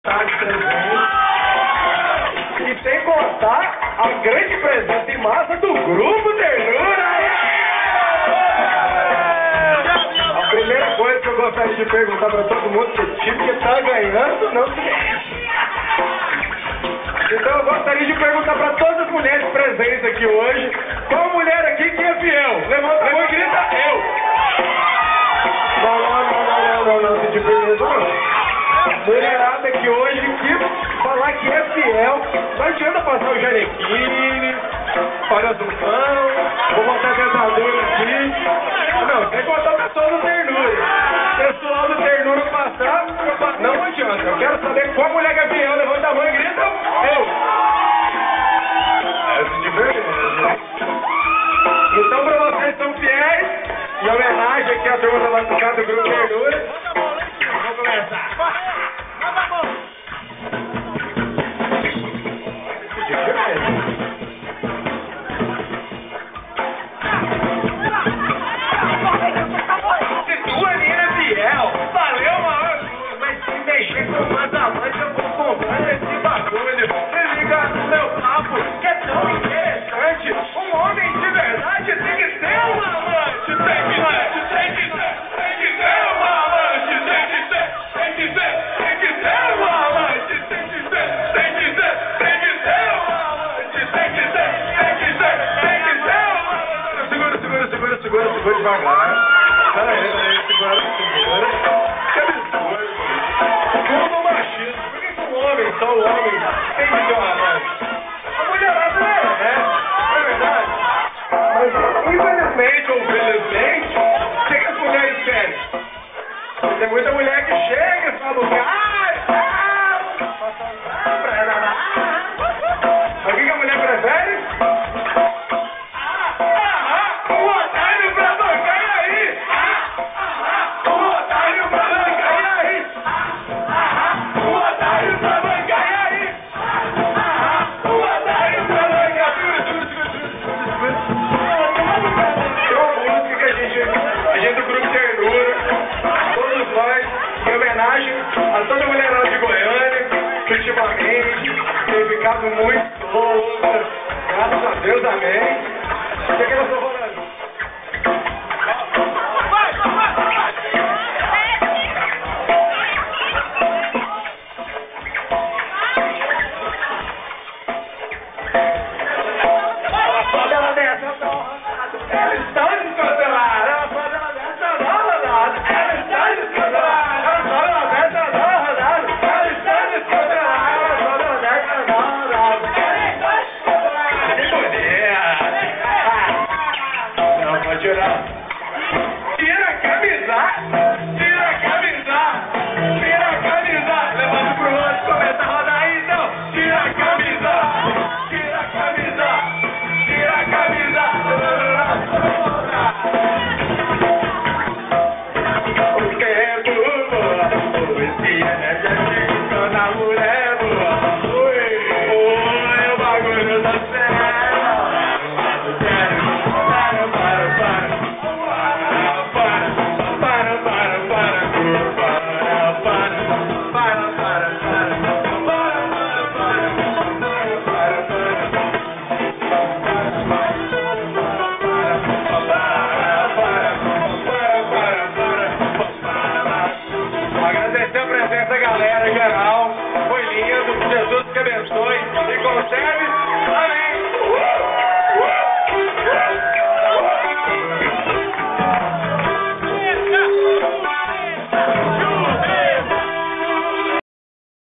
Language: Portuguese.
de presente. E sem contar a grande presença em massa do Grupo Ternura. A primeira coisa que eu gostaria de perguntar para todo mundo, que time que tá ganhando não se mexe. Então eu gostaria de perguntar para todas as mulheres presentes aqui hoje, qual mulher aqui que é fiel? Levanta a mão e grita, eu. Não, se te pergunto não. Mulherada aqui hoje que falar que é fiel, não adianta passar o janequine, olha do pão, vou botar a dentadura aqui. Não, tem que botar o pessoal do Ternura. Pessoal do Ternura passar, não adianta. Eu quero saber qual mulher que é fiel, levanta a mão e grita, eu. É de verdade. Então, pra vocês que são fiéis, em homenagem aqui à turma da Batucada do Grupo Ternura, vamos começar. Se tua menina é fiel, valeu, mano. Mas se mexer com mais amante, eu vou comprando esse bagulho. Se liga no meu papo, que é tão interessante. Um homem de verdade tem que ter um amante. Tem que ser um amante. Tem que ser um amante. Tem que ser um amante. Segura devagar. Pera aí, segura. Que absurdo. Tudo machismo. Por que um homem, só o homem, tem que ter uma amante? A mulherada é verdade. Mas, infelizmente ou felizmente, o que as mulheres querem? Tem muita mulher que chega e fala, mas o que a mulher prefere? A toda mulherada de Goiânia, que ultimamente tem ficado muito louca, graças a Deus, amém. O que nós estamos falando? Tira a camisa, levanta pro outro, começa a rodar aí então. Tira a camisa, o que é tudo, o espinha, a mulher.